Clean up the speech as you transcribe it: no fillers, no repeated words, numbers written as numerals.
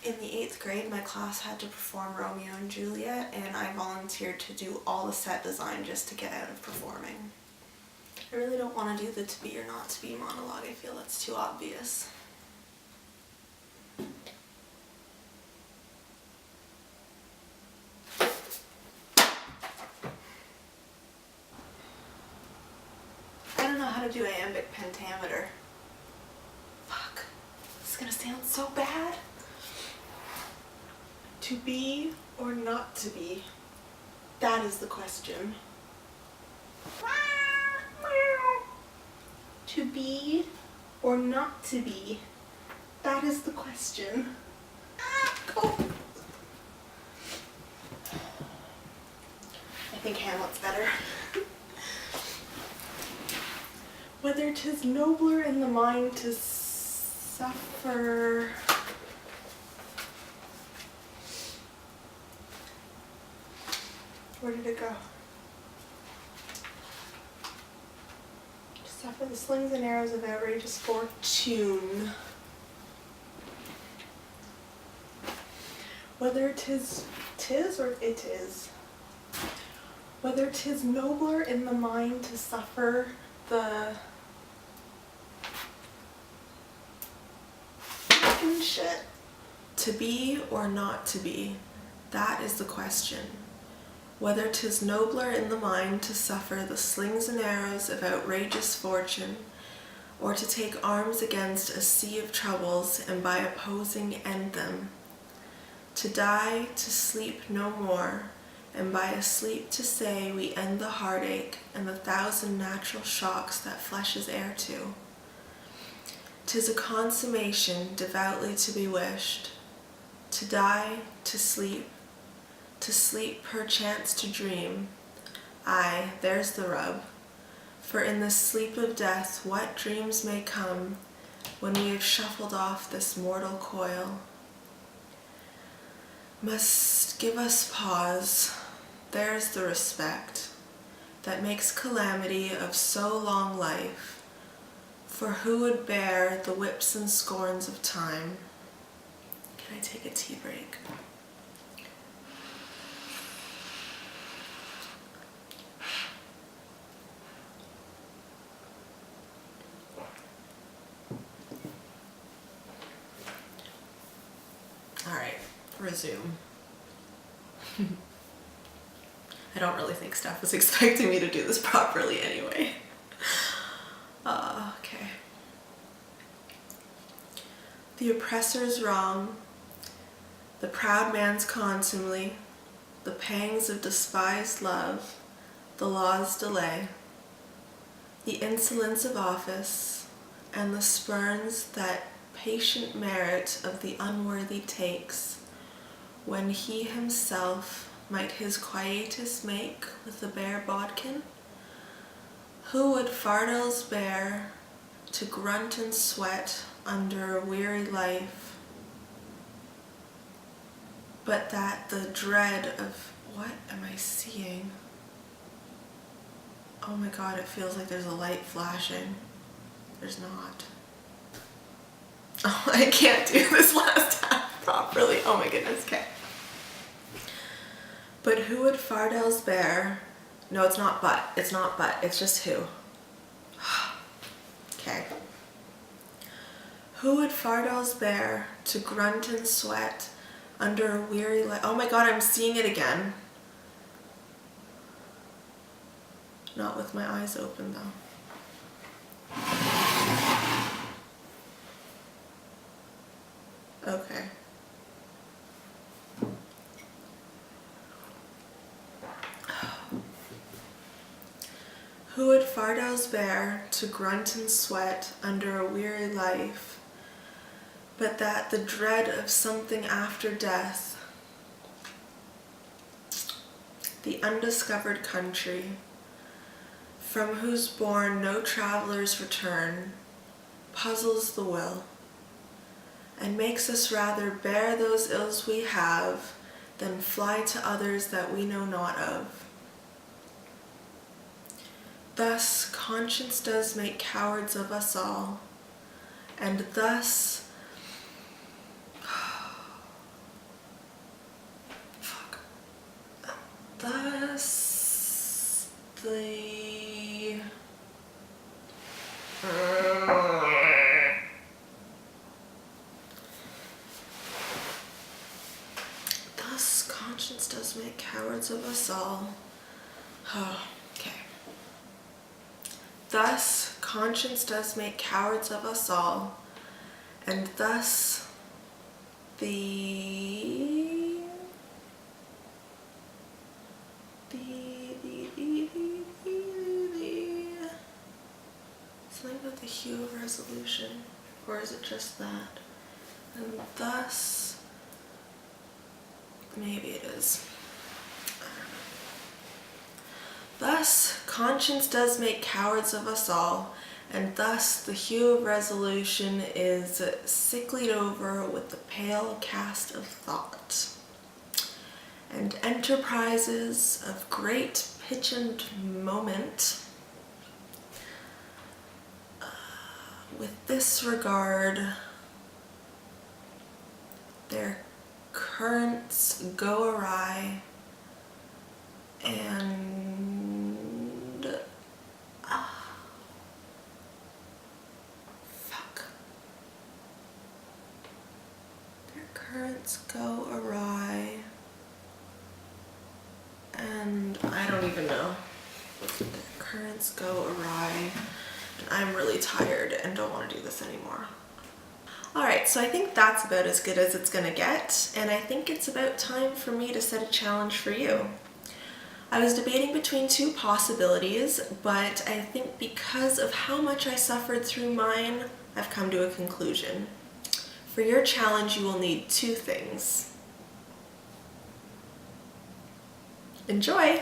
In the 8th grade, my class had to perform Romeo and Juliet, and I volunteered to do all the set design just to get out of performing. I really don't want to do the to be or not to be monologue. I feel that's too obvious. I don't know how to do iambic pentameter. Fuck. This is gonna sound so bad. To be or not to be? That is the question. To be or not to be? That is the question. Go. I think Hamlet's better. Whether 'tis nobler in the mind to suffer. Where did it go? To suffer the slings and arrows of outrageous fortune. Whether 'tis or it is. Whether 'tis nobler in the mind to suffer the fucking shit. To be or not to be, that is the question. Whether 'tis nobler in the mind to suffer the slings and arrows of outrageous fortune, or to take arms against a sea of troubles and by opposing end them. To die, to sleep no more, and by a sleep to say we end the heartache and the 1,000 natural shocks that flesh is heir to. 'Tis a consummation devoutly to be wished. To die, to sleep perchance to dream. Aye, there's the rub. For in the sleep of death what dreams may come when we have shuffled off this mortal coil, must give us pause. There's the respect that makes calamity of so long life, for who would bear the whips and scorns of time? Can I take a tea break? Alright, resume. I don't really think Steph was expecting me to do this properly anyway. Okay. The oppressor's wrong, the proud man's contumely, the pangs of despised love, the law's delay, the insolence of office, and the spurns that patient merit of the unworthy takes, when he himself might his quietus make with the bare bodkin? Who would fardels bear to grunt and sweat under a weary life, but that the dread of, what am I seeing? Oh my god, it feels like there's a light flashing. There's not. Oh, I can't do this last half properly. Oh my goodness, okay. But who would fardels bear? No, it's not but. It's not but. It's just who. Okay. Who would fardels bear to grunt and sweat under a weary life? Oh my god, I'm seeing it again. Not with my eyes open though. Okay. Who would fardels bear to grunt and sweat under a weary life, but that the dread of something after death, the undiscovered country, from whose bourne no travellers return, puzzles the will, and makes us rather bear those ills we have than fly to others that we know not of. Thus conscience does make cowards of us all, and thus conscience does make cowards of us all. Oh, okay. Thus, conscience does make cowards of us all, and thus something about the hue of resolution, or is it just that? And thus, maybe it is. Thus, conscience does make cowards of us all, and thus the hue of resolution is sicklied over with the pale cast of thought. And enterprises of great pitch and moment, with this regard, their currents go awry, and their currents go awry, and I don't even know. Their currents go awry, and I'm really tired and don't want to do this anymore. Alright, so I think that's about as good as it's gonna get, and I think it's about time for me to set a challenge for you. I was debating between two possibilities, but I think because of how much I suffered through mine, I've come to a conclusion. For your challenge, you will need two things. Enjoy!